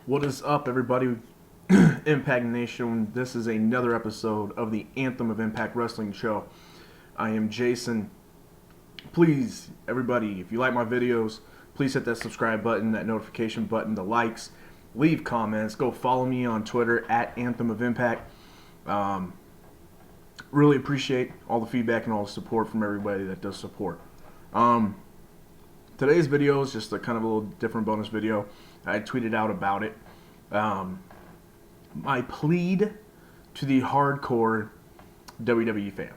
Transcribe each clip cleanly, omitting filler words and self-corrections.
What is up, everybody? Impact Nation. This is another episode of the Anthem of Impact Wrestling show. I am Jason. Please, everybody, if you like my videos, please hit that subscribe button, that notification button, the likes, leave comments, go follow me on Twitter at Anthem of Impact. Really appreciate all the feedback and all the support from everybody that does support. Today's video is just a kind of a little different bonus video. I tweeted out about it. My plead to the hardcore WWE fan,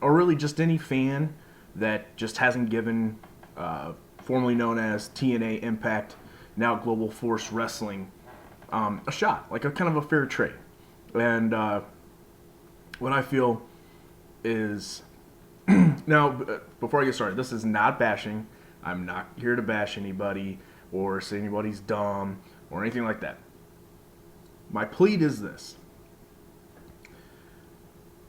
or really just any fan that just hasn't given formerly known as TNA Impact, now Global Force Wrestling, a shot, like a kind of a fair trade. And what I feel is, now before I get started, this is not bashing. I'm not here to bash anybody or say anybody's dumb or anything like that. My plead is this.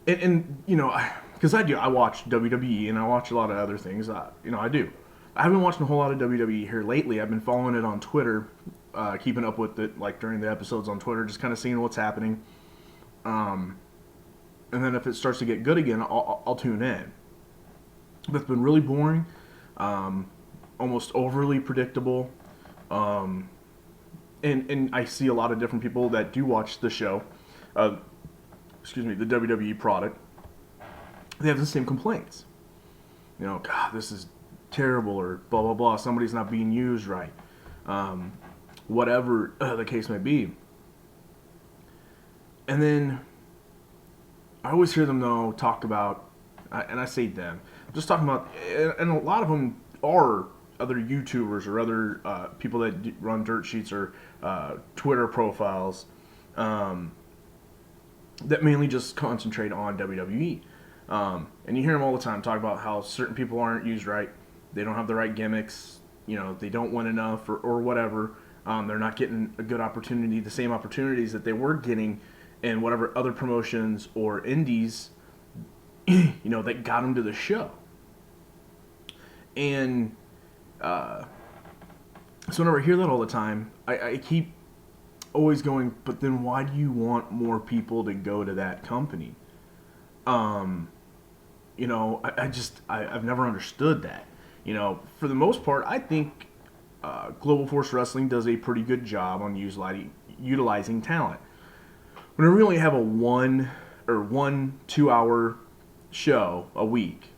And you know, because I watch WWE and I watch a lot of other things. I do. I haven't watched a whole lot of WWE here lately. I've been following it on Twitter, keeping up with it, like during the episodes on Twitter, just kind of seeing what's happening. And then if it starts to get good again, I'll tune in. But it's been really boring, almost overly predictable. And I see a lot of different people that do watch the show, the WWE product. They have the same complaints. You know, God, this is terrible, or blah, blah, blah. Somebody's not being used right. Whatever the case may be. And then I always hear them, though, talk about, and I say them, I'm just talking about, and a lot of them are other YouTubers or other people that run dirt sheets or Twitter profiles that mainly just concentrate on WWE. And you hear them all the time talk about how certain people aren't used right, they don't have the right gimmicks, they don't win enough or whatever. They're not getting a good opportunity, the same opportunities that they were getting in whatever other promotions or indies, that got them to the show. And so whenever I hear that all the time, I keep always going, but then why do you want more people to go to that company? I've never understood that. For the most part, I think Global Force Wrestling does a pretty good job on utilizing talent. Whenever we only have a 1 or 2 hour show a week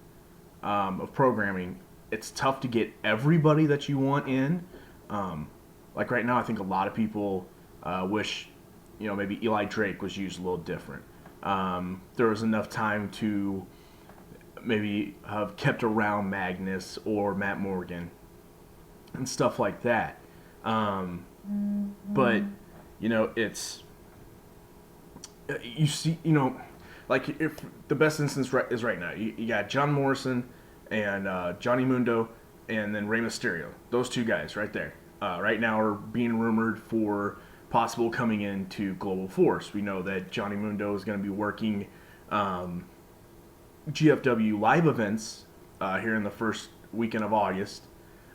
of programming, it's tough to get everybody that you want in. Like right now, I think a lot of people wish, maybe Eli Drake was used a little different. There was enough time to maybe have kept around Magnus or Matt Morgan and stuff like that. But, it's, you see, like if the best instance is right now, you got John Morrison and Johnny Mundo, and then Rey Mysterio. Those two guys right there. Right now are being rumored for possible coming into Global Force. We know that Johnny Mundo is going to be working GFW live events here in the first weekend of August.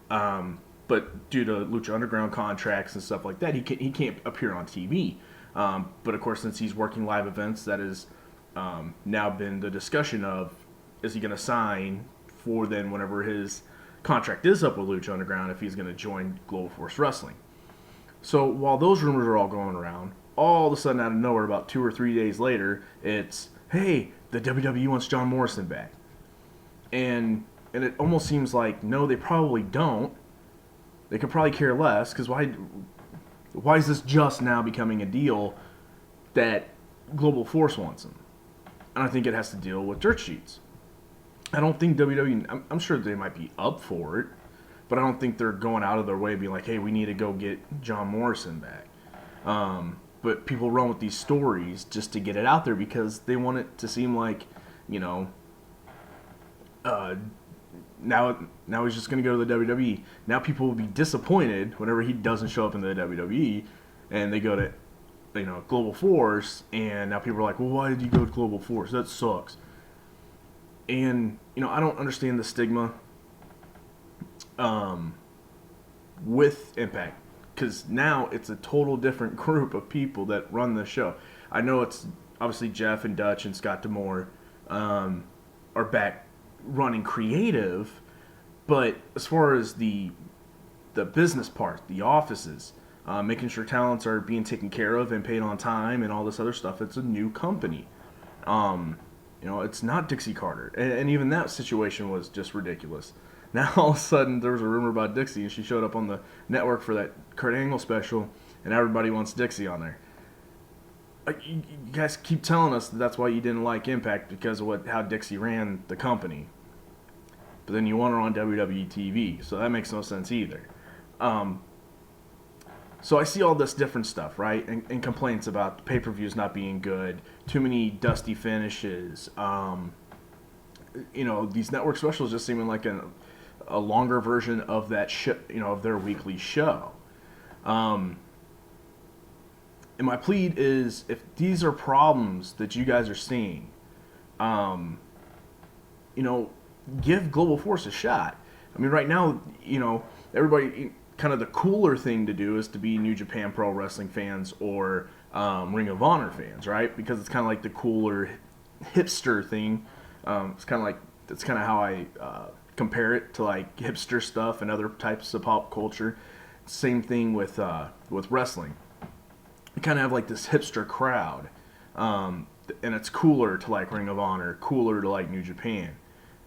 But due to Lucha Underground contracts and stuff like that, he can't appear on TV. But of course, since he's working live events, that has now been the discussion of, is he going to sign for then whenever his contract is up with Lucha Underground, if he's going to join Global Force Wrestling. So while those rumors are all going around, all of a sudden out of nowhere, about 2 or 3 days later, it's, hey, the WWE wants John Morrison back. And it almost seems like, no, they probably don't. They could probably care less, because why is this just now becoming a deal that Global Force wants him? And I think it has to deal with dirt sheets. I don't think WWE, I'm sure they might be up for it, but I don't think they're going out of their way to be like, hey, we need to go get John Morrison back. But people run with these stories just to get it out there because they want it to seem like, now he's just going to go to the WWE. Now people will be disappointed whenever he doesn't show up in the WWE, and they go to, Global Force, and now people are like, well, why did you go to Global Force? That sucks. And, I don't understand the stigma with Impact. because now it's a total different group of people that run the show. I know it's obviously Jeff and Dutch and Scott D'Amore are back running creative, but as far as the business part, the offices, making sure talents are being taken care of and paid on time and all this other stuff, it's a new company. It's not Dixie Carter, and even that situation was just ridiculous. Now all of a sudden there was a rumor about Dixie, and she showed up on the network for that Kurt Angle special, and everybody wants Dixie on there. You guys keep telling us that's why you didn't like Impact, because of how Dixie ran the company. But then you want her on WWE TV, so that makes no sense either. So I see all this different stuff, right? And complaints about pay-per-views not being good, too many dusty finishes. These network specials just seeming like a longer version of that of their weekly show. And my plead is, if these are problems that you guys are seeing, give Global Force a shot. I mean, right now, everybody, kind of the cooler thing to do is to be New Japan Pro Wrestling fans or Ring of Honor fans, right? Because it's kind of like the cooler hipster thing. That's kind of how I compare it to like hipster stuff and other types of pop culture. Same thing with wrestling. You kind of have like this hipster crowd, and it's cooler to like Ring of Honor, cooler to like New Japan,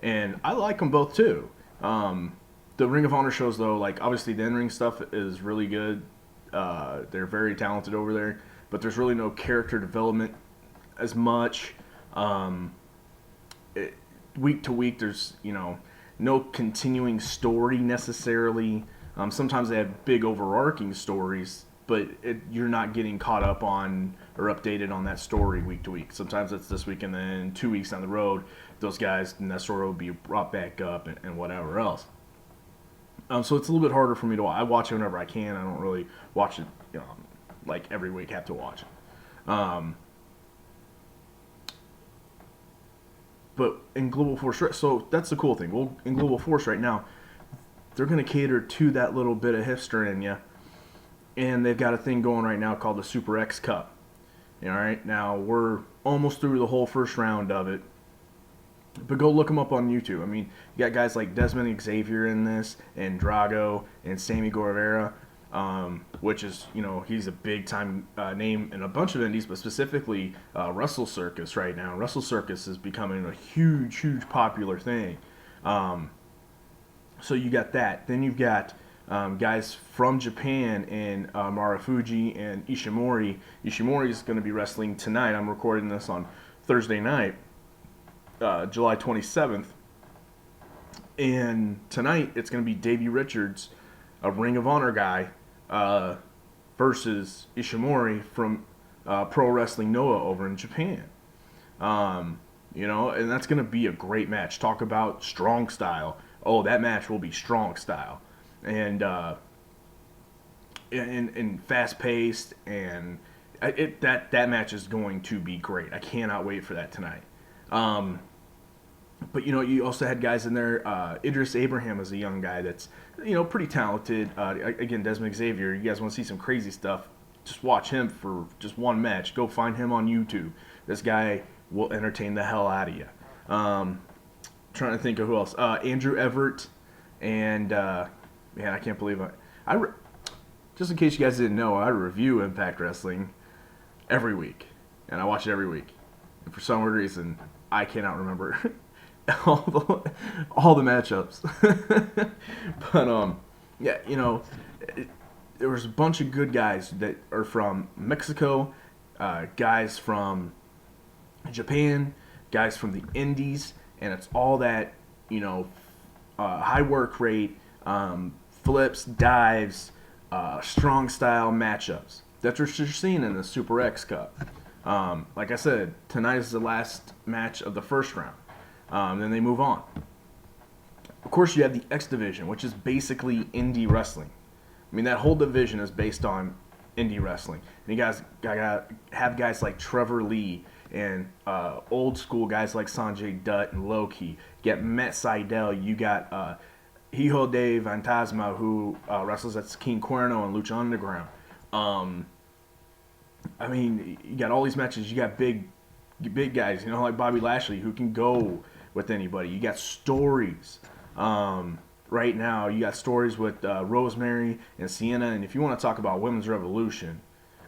and I like them both too. The Ring of Honor shows, though, like, obviously the in-ring stuff is really good. They're very talented over there, but there's really no character development as much. Week to week, there's, no continuing story necessarily. Sometimes they have big overarching stories, but you're not getting caught up on or updated on that story week to week. Sometimes it's this week, and then 2 weeks down the road, those guys and that story will be brought back up and whatever else. So it's a little bit harder for me to watch. I watch it whenever I can. I don't really watch it, like every week have to watch it. But in Global Force, so that's the cool thing. Well, in Global Force right now, they're going to cater to that little bit of hipster in you. And they've got a thing going right now called the Super X Cup. All right, now we're almost through the whole first round of it. But go look them up on YouTube. I mean, you got guys like Desmond Xavier in this, and Drago, and Sammy Guevara, which is, he's a big-time name in a bunch of indies, but specifically Wrestle Circus right now. Wrestle Circus is becoming a huge, huge popular thing. So you got that. Then you've got guys from Japan and Marufuji and Ishimori. Ishimori is going to be wrestling tonight. I'm recording this on Thursday night. July 27th, and tonight it's going to be Davey Richards, a Ring of Honor guy, versus Ishimori from Pro Wrestling Noah over in Japan. And that's going to be a great match. Talk about strong style. Oh, that match will be strong style, and fast paced, and that match is going to be great. I cannot wait for that tonight. But you also had guys in there. Idris Abraham is a young guy that's pretty talented. Again, Desmond Xavier. You guys want to see some crazy stuff? Just watch him for just one match. Go find him on YouTube. This guy will entertain the hell out of you. Trying to think of who else. Andrew Everett, and man, I can't believe just in case you guys didn't know, I review Impact Wrestling every week, and I watch it every week. And for some weird reason, I cannot remember all the matchups. But there was a bunch of good guys that are from Mexico, guys from Japan, guys from the Indies, and it's all that high work rate, flips, dives, strong style matchups. That's what you're seeing in the Super X Cup. Like I said, tonight is the last match of the first round. Then they move on. Of course, you have the X Division, which is basically indie wrestling. I mean, that whole division is based on indie wrestling. And you guys have guys like Trevor Lee and old school guys like Sanjay Dutt and Loki. You got Matt Sydal. You got Hijo de Fantasma, who wrestles at King Cuerno and Lucha Underground. Um, I mean, you got all these matches. You got big guys, like Bobby Lashley, who can go with anybody. You got stories. Right now, you got stories with Rosemary and Sienna. And if you want to talk about Women's Revolution,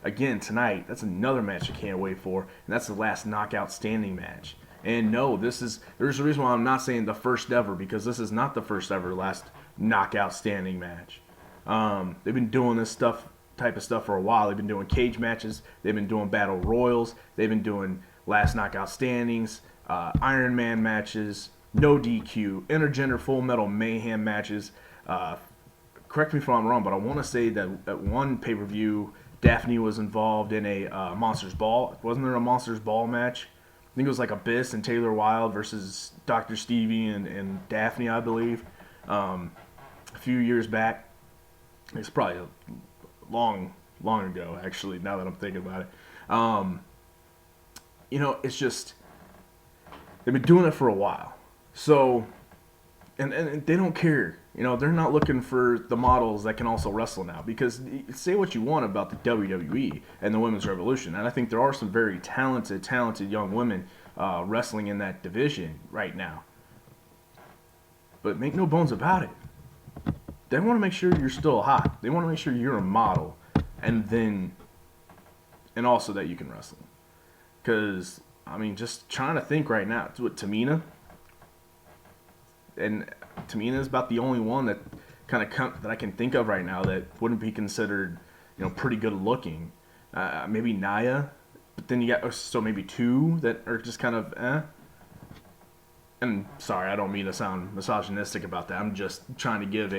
again tonight, that's another match I can't wait for, and that's the last knockout standing match. And no, there's a reason why I'm not saying the first ever, because this is not the first ever last knockout standing match. They've been doing this type of stuff for a while. They've been doing cage matches. They've been doing battle royals. They've been doing last knockout standings, Iron Man matches, no DQ, intergender Full Metal Mayhem matches. Correct me if I'm wrong, but I want to say that at one pay-per-view, Daphne was involved in a Monsters Ball. Wasn't there a Monsters Ball match? I think it was like Abyss and Taylor Wilde versus Dr. Stevie and Daphne, I believe, a few years back. It's probably long ago, actually, now that I'm thinking about it. It's just, they've been doing it for a while. So, and they don't care. They're not looking for the models that can also wrestle now, because say what you want about the WWE and the Women's Revolution, and I think there are some very talented young women wrestling in that division right now. But make no bones about it, they want to make sure you're still hot. They want to make sure you're a model, and also that you can wrestle. Because, I mean, just trying to think right now, it's with Tamina. And Tamina is about the only one that that I can think of right now that wouldn't be considered, pretty good looking. Maybe Nia, but then you got maybe two that are just kind of eh. And sorry, I don't mean to sound misogynistic about that. I'm just trying to give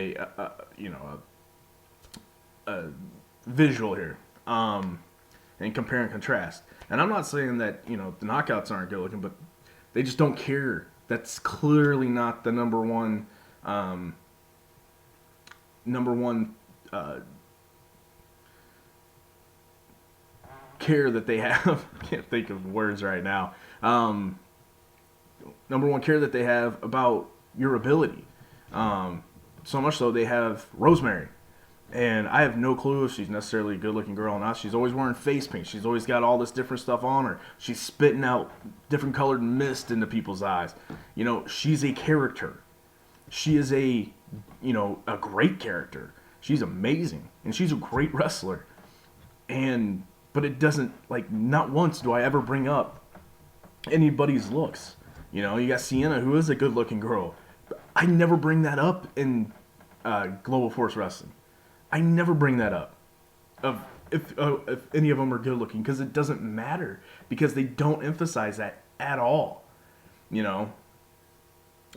a visual here, and compare and contrast. And I'm not saying that the knockouts aren't good looking, but they just don't care. That's clearly not the number one care that they have. I can't think of words right now. Number one care that they have about your ability. So much so they have Rosemary. And I have no clue if she's necessarily a good-looking girl or not. She's always wearing face paint. She's always got all this different stuff on her. She's spitting out different colored mist into people's eyes. She's a character. She is a great character. She's amazing. And she's a great wrestler. But it doesn't, not once do I ever bring up anybody's looks. You got Sienna, who is a good-looking girl. But I never bring that up in Global Force Wrestling. I never bring that up, if any of them are good looking, because it doesn't matter, because they don't emphasize that at all,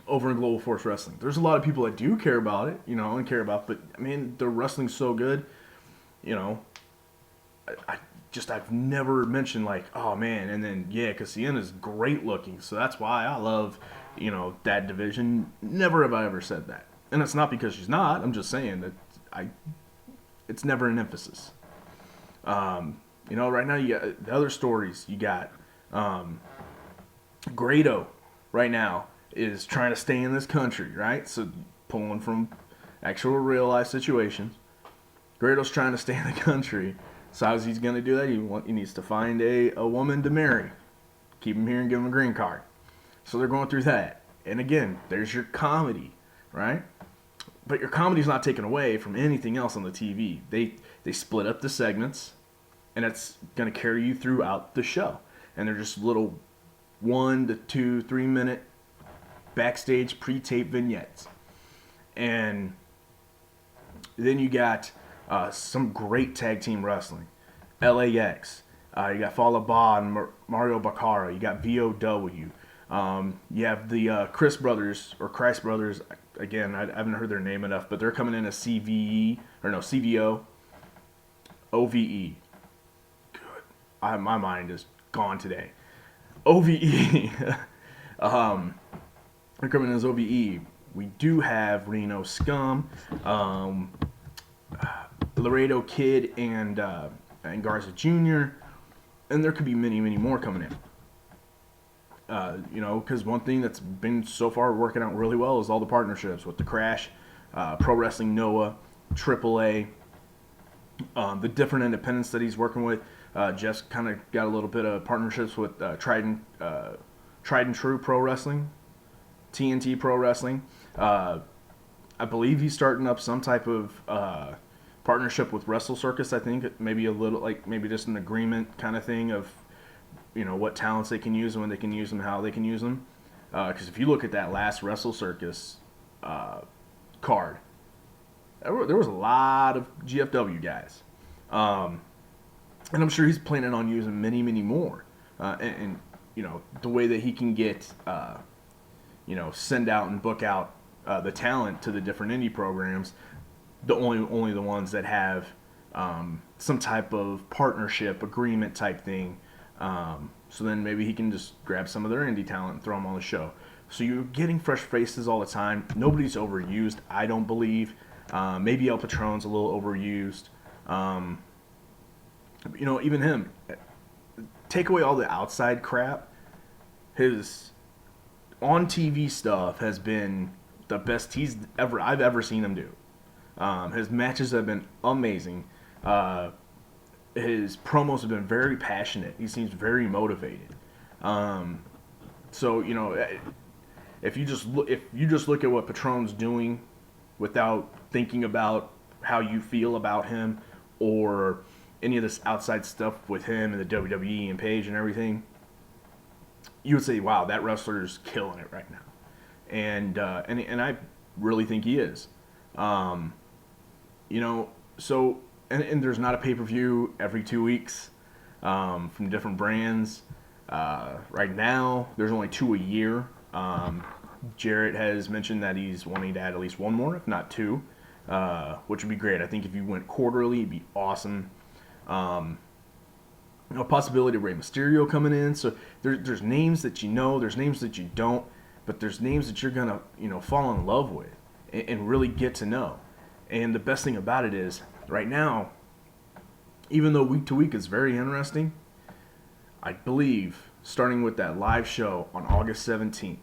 over in Global Force Wrestling. There's a lot of people that do care about it, but I mean, the wrestling's so good, I've never mentioned oh man, and then because Sienna's great looking, so that's why I love, that division. Never have I ever said that, and it's not because she's not. I'm just saying that it's never an emphasis. Right now you got the other stories. You got Grado right now is trying to stay in this country, right? So pulling from actual real life situations. Grado's trying to stay in the country. So how's he going to do that? He needs to find a woman to marry. Keep him here and give him a green card. So they're going through that. And again, there's your comedy, right? But your comedy's not taken away from anything else on the TV. They split up the segments, and it's going to carry you throughout the show. And they're just little 1 to 2, 3 minute backstage pre-tape vignettes. And then you got some great tag team wrestling. LAX. You got Fallah Bahh and Mario Baccara. You got VOW. You have the Chris Brothers, or Christ Brothers. Again, I haven't heard their name enough, but they're coming in as CVO. OVE. Good. My mind is gone today. OVE. They're coming in as OVE. We do have Reno Scum, Laredo Kid, and Garza Jr., and there could be many, many more coming in. Because one thing that's been so far working out really well is all the partnerships with the Crash, Pro Wrestling Noah, AAA, the different independents that he's working with. Jeff's kind of got a little bit of partnerships with Tried and True Pro Wrestling, TNT Pro Wrestling. I believe he's starting up some type of partnership with Wrestle Circus. I think maybe a little, like maybe just an agreement kind of thing of, you know, what talents they can use and when they can use them, how they can use them. Because if you look at that last Wrestle Circus card, there was a lot of GFW guys. And I'm sure he's planning on using many, many more. And, you know, the way that he can get, you know, send out and book out the talent to the different indie programs, only the ones that have some type of partnership agreement type thing. So then maybe he can just grab some of their indie talent and throw them on the show. So you're getting fresh faces all the time. Nobody's overused, I don't believe. Maybe El Patron's a little overused. You know, even him. Take away all the outside crap. His on-TV stuff has been the best I've ever seen him do. His matches have been amazing. His promos have been very passionate. He seems very motivated. So you know, if you just look at what Patron's doing without thinking about how you feel about him or any of this outside stuff with him and the WWE and Paige and everything, you would say, wow, that wrestler's killing it right now. And I really think he is. You know, so, and there's not a pay-per-view every 2 weeks from different brands. Right now, there's only 2 a year. Jarrett has mentioned that he's wanting to add at least one more, if not 2, which would be great. I think if you went quarterly, it'd be awesome. You know, possibility of Rey Mysterio coming in. So there's names that you know, there's names that you don't, but there's names that you're gonna, you know, fall in love with and really get to know. And the best thing about it is, right now, even though week to week is very interesting, I believe starting with that live show on August 17th,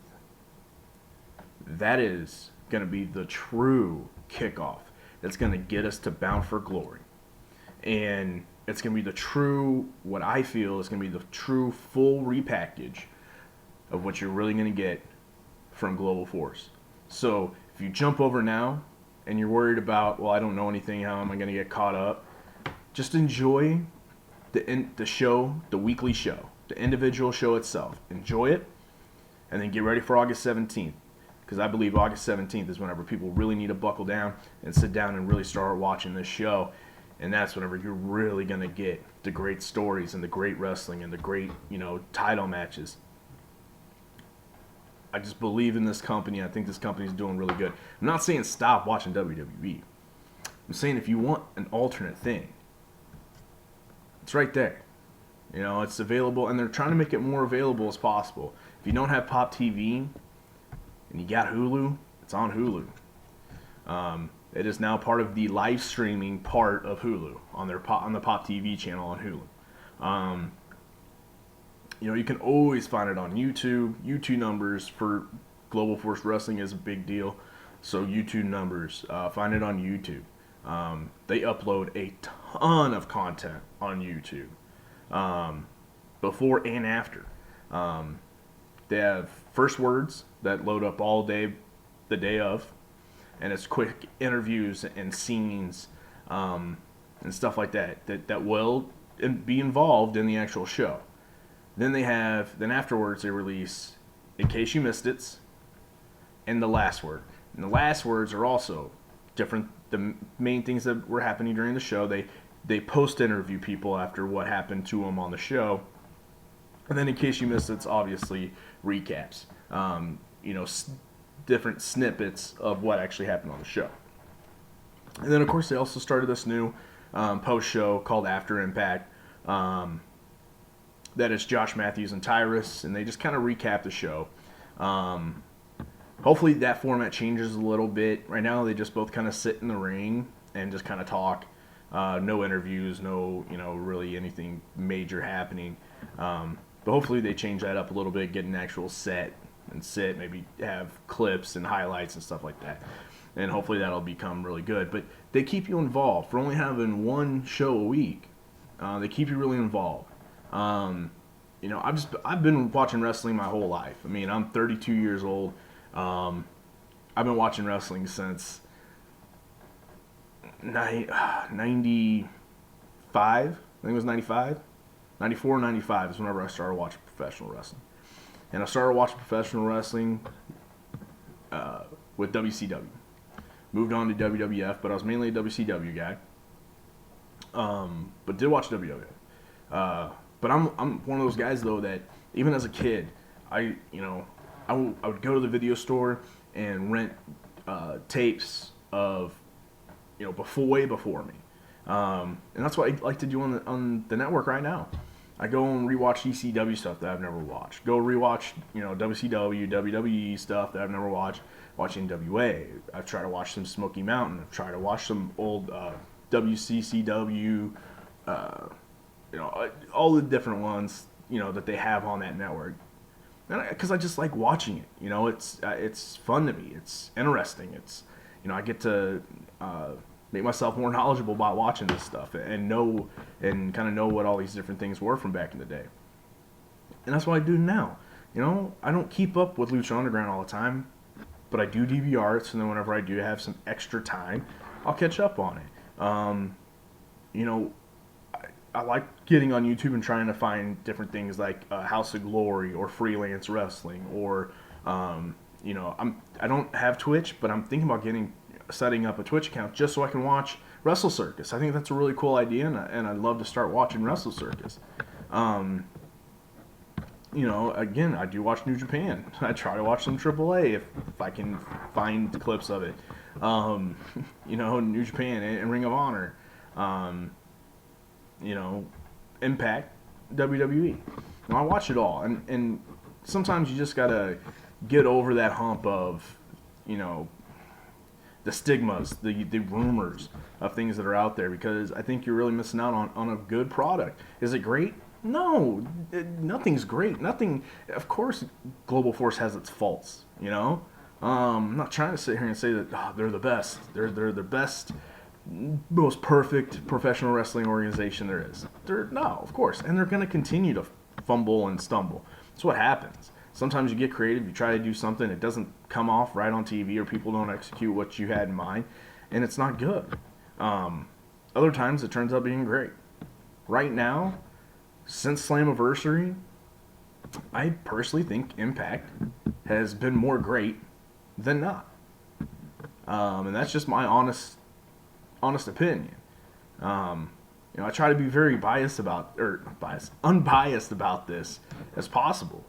that is going to be the true kickoff that's going to get us to Bound for Glory. And it's going to be the true, what I feel is going to be the true full repackage of what you're really going to get from Global Force. So if you jump over now and you're worried about, well, I don't know anything, how am I going to get caught up? Just enjoy the show, the weekly show, the individual show itself. Enjoy it, and then get ready for August 17th. Because I believe August 17th is whenever people really need to buckle down and sit down and really start watching this show. And that's whenever you're really going to get the great stories and the great wrestling and the great, you know, title matches. I just believe in this company. I think this company is doing really good. I'm not saying stop watching WWE. I'm saying if you want an alternate thing, it's right there. You know, it's available, and they're trying to make it more available as possible. If you don't have Pop TV and you got Hulu, it's on Hulu. It is now part of the live streaming part of Hulu on the Pop TV channel on Hulu. You know, you can always find it on YouTube. YouTube numbers for Global Force Wrestling is a big deal. So YouTube numbers, find it on YouTube. They upload a ton of content on YouTube, before and after. They have first words that load up all day, the day of, and it's quick interviews and scenes and stuff like that will be involved in the actual show. Then afterwards they release In Case You Missed It and The Last Word. And the last words are also different. The main things that were happening during the show, they post-interview people after what happened to them on the show. And then In Case You Missed It's obviously recaps. You know, different snippets of what actually happened on the show. And then, of course, they also started this new post-show called After Impact. That is Josh Matthews and Tyrus, and they just kind of recap the show. Hopefully that format changes a little bit. Right now, they just both kind of sit in the ring and just kind of talk. No interviews, no, you know, really anything major happening. But hopefully they change that up a little bit, get an actual set and sit, maybe have clips and highlights and stuff like that. and hopefully that'll become really good. But they keep you involved for only having one show a week. They keep you really involved. I've been watching wrestling my whole life. I mean, I'm 32 years old. I've been watching wrestling since 95. I think it was 95. 94 or 95 is whenever I started watching professional wrestling. And I started watching professional wrestling with WCW. Moved on to WWF, but I was mainly a WCW guy. But did watch WWF. But I'm one of those guys though that even as a kid, I would go to the video store and rent tapes of way before me, and that's what I like to do on the network right now. I go and rewatch ECW stuff that I've never watched. Go rewatch WCW, WWE stuff that I've never watched. Watch NWA. I've tried to watch some Smoky Mountain. I've tried to watch some old WCCW. All the different ones that they have on that network. Because I just like watching it. It's fun to me. It's interesting. It's I get to make myself more knowledgeable by watching this stuff and kind of know what all these different things were from back in the day. And that's what I do now. I don't keep up with Lucha Underground all the time, but I do DVR it. So then whenever I do have some extra time, I'll catch up on it. I like getting on YouTube and trying to find different things like House of Glory or freelance wrestling or I don't have Twitch, but I'm thinking about setting up a Twitch account just so I can watch Wrestle Circus. I think that's a really cool idea, and I'd love to start watching Wrestle Circus. Again, I do watch New Japan. I try to watch some AAA if I can find the clips of it. New Japan and Ring of Honor. Impact, WWE. I watch it all, and sometimes you just gotta get over that hump of, the stigmas, the rumors of things that are out there, because I think you're really missing out on a good product. Is it great? No, nothing's great. Nothing. Of course, Global Force has its faults. I'm not trying to sit here and say that they're the best. They're the best, most perfect professional wrestling organization there is. No, of course, and they're going to continue to fumble and stumble. That's what happens. Sometimes you get creative, you try to do something, it doesn't come off right on TV, or people don't execute what you had in mind, and it's not good. Other times it turns out being great. Right now, since Slammiversary, I personally think Impact has been more great than not. And that's just my honest opinion. I try to be very unbiased about this as possible.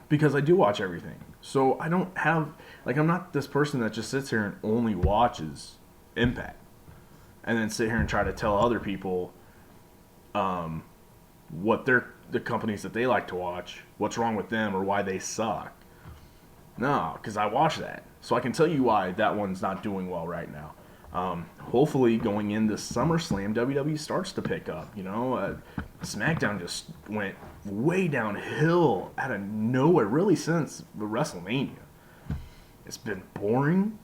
Because I do watch everything. So I don't have, I'm not this person that just sits here and only watches Impact. And then sit here and try to tell other people what the companies that they like to watch, what's wrong with them or why they suck. No, because I watch that. So I can tell you why that one's not doing well right now. Hopefully going into SummerSlam, WWE starts to pick up. SmackDown just went way downhill out of nowhere, really, since the WrestleMania. It's been boring.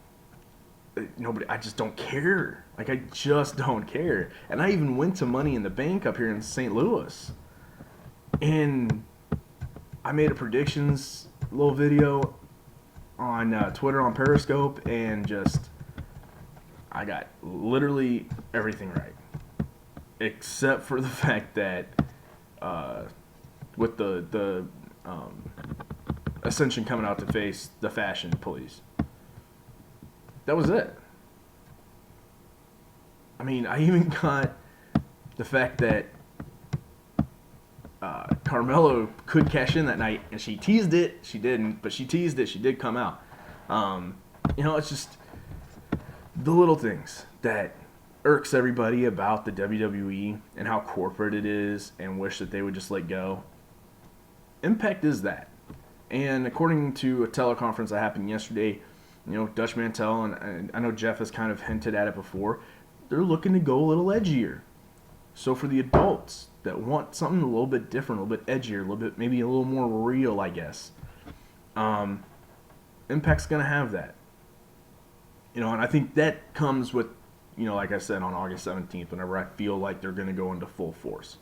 I just don't care. I just don't care. And I even went to Money in the Bank up here in St. Louis. And I made a predictions little video on Twitter, on Periscope, and I got literally everything right. Except for the fact that with the Ascension coming out to face the Fashion Police. That was it. I mean, I even got the fact that Carmelo could cash in that night, and she teased it. She didn't, but she teased it. She did come out. It's just the little things that irks everybody about the WWE and how corporate it is, and wish that they would just let go. Impact is that. And according to a teleconference that happened yesterday, Dutch Mantel, and I know Jeff has kind of hinted at it before, they're looking to go a little edgier. So for the adults that want something a little bit different, a little bit edgier, a little bit, maybe a little more real, I guess, Impact's going to have that. And I think that comes with, like I said, on August 17th, whenever I feel like they're going to go into full force.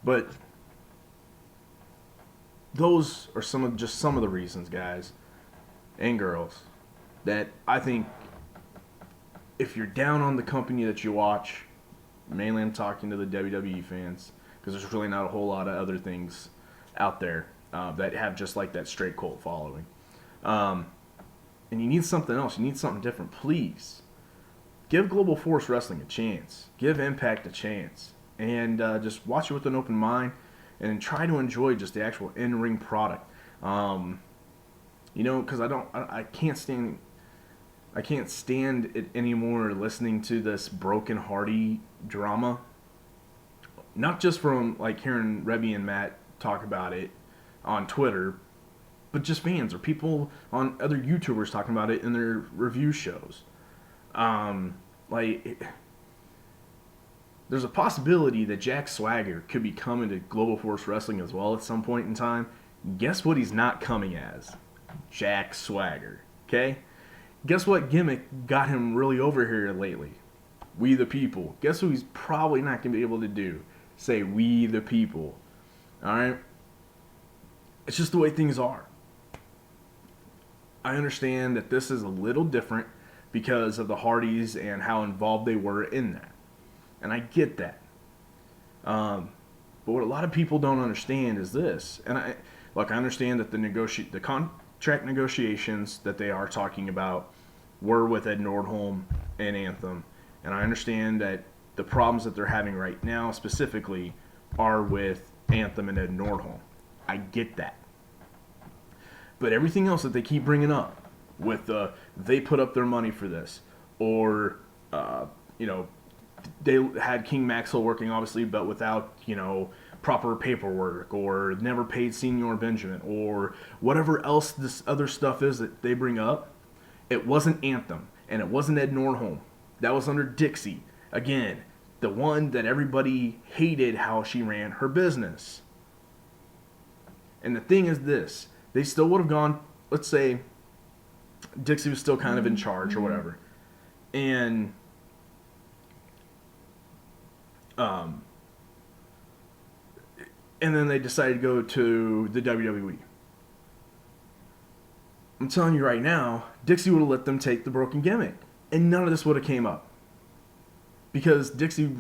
But those are some of the reasons, guys and girls, that I think if you're down on the company that you watch, mainly I'm talking to the WWE fans, because there's really not a whole lot of other things out there that have just like that straight cult following. And you need something else. You need something different. Please give Global Force Wrestling a chance. Give Impact a chance. And just watch it with an open mind and try to enjoy just the actual in-ring product. Because I can't stand it anymore listening to this broken Hardy drama. Not just from like hearing Rebby and Matt talk about it on Twitter, but just fans or people on other YouTubers talking about it in their review shows. There's a possibility that Jack Swagger could be coming to Global Force Wrestling as well at some point in time. Guess what he's not coming as? Jack Swagger. Okay? Guess what gimmick got him really over here lately? We the People. Guess who he's probably not going to be able to do? Say We the People. Alright? It's just the way things are. I understand that this is a little different because of the Hardys and how involved they were in that. And I get that. But what a lot of people don't understand is this. And I understand that the contract negotiations that they are talking about were with Ed Nordholm and Anthem. And I understand that the problems that they're having right now specifically are with Anthem and Ed Nordholm. I get that. But everything else that they keep bringing up with they put up their money for this, or they had King Maxwell working obviously, but without proper paperwork, or never paid Senior Benjamin, or whatever else this other stuff is that they bring up. It wasn't Anthem, and it wasn't Ed Nordholm. That was under Dixie. Again, the one that everybody hated how she ran her business. And the thing is this. They still would have gone, let's say Dixie was still kind of in charge or whatever. And then they decided to go to the WWE. I'm telling you right now, Dixie would have let them take the broken gimmick. And none of this would have came up. Because Dixie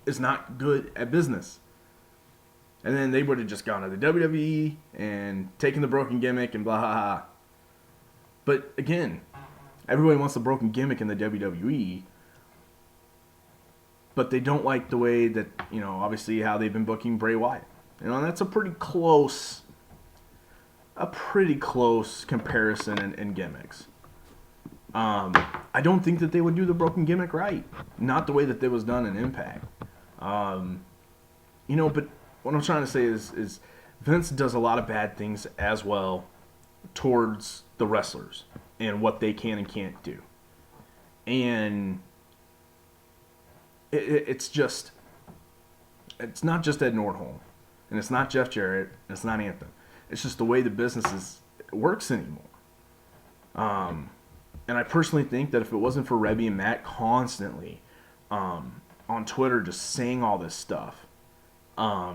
is not good at business. And then they would have just gone to the WWE and taken the broken gimmick and blah, blah, blah. But again, everybody wants the broken gimmick in the WWE. But they don't like the way that, obviously how they've been booking Bray Wyatt. And that's a pretty close comparison in gimmicks. I don't think that they would do the broken gimmick right. Not the way that it was done in Impact. But what I'm trying to say is Vince does a lot of bad things as well towards the wrestlers and what they can and can't do. And it's not just Ed Nordholm, and it's not Jeff Jarrett, and it's not Anthem. It's just the way the business works anymore. And I personally think that if it wasn't for Rebby and Matt constantly on Twitter just saying all this stuff, I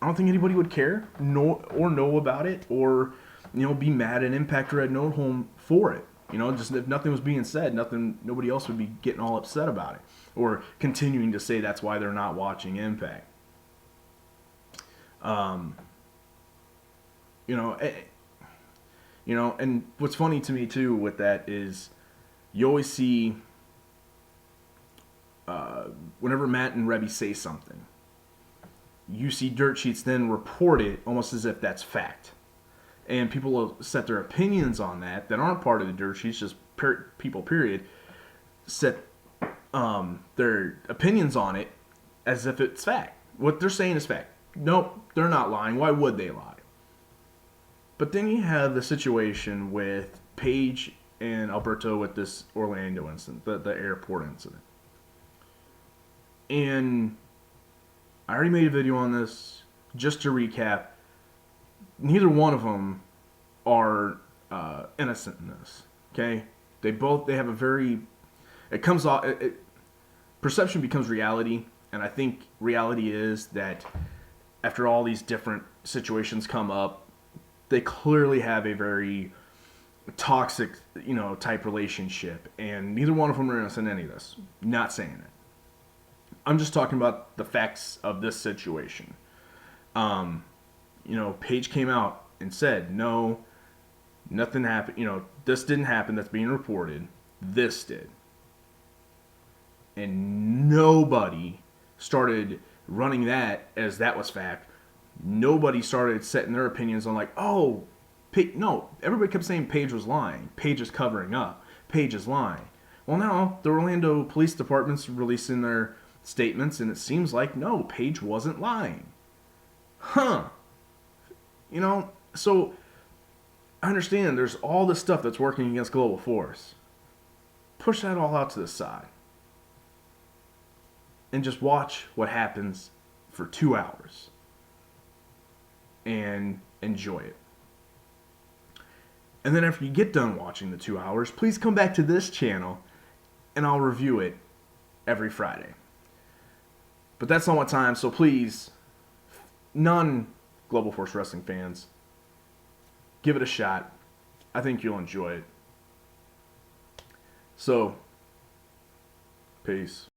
don't think anybody would care, know about it, or be mad at Impact or at Nordholm for it. Just if nothing was being said, nobody else would be getting all upset about it, or continuing to say that's why they're not watching Impact. And what's funny to me too with that is you always see whenever Matt and Rebby say something, you see dirt sheets then report it almost as if that's fact. And people will set their opinions on that aren't part of the dirt sheets, just people, period, set their opinions on it as if it's fact. What they're saying is fact. Nope, they're not lying. Why would they lie? But then you have the situation with Paige and Alberto with this Orlando incident, the airport incident. And I already made a video on this. Just to recap, neither one of them are innocent in this. Okay, they have a very it comes off perception becomes reality, and I think reality is that after all these different situations come up, they clearly have a very toxic, type relationship, and neither one of them are innocent in any of this. Not saying it. I'm just talking about the facts of this situation. Paige came out and said, no, nothing happened. This didn't happen. That's being reported. This did. And nobody started running that as that was fact. Nobody started setting their opinions on like, oh, no. Everybody kept saying Paige was lying. Paige is covering up. Paige is lying. Well, now the Orlando Police Department's releasing their statements, and it seems like no, Paige wasn't lying. Huh? So I understand there's all this stuff that's working against Global Force. Push that all out to the side. And just watch what happens for 2 hours. And enjoy it. And then after you get done watching the 2 hours, please come back to this channel and I'll review it every Friday. But that's not what time, so please, non-Global Force Wrestling fans, give it a shot. I think you'll enjoy it. So, peace.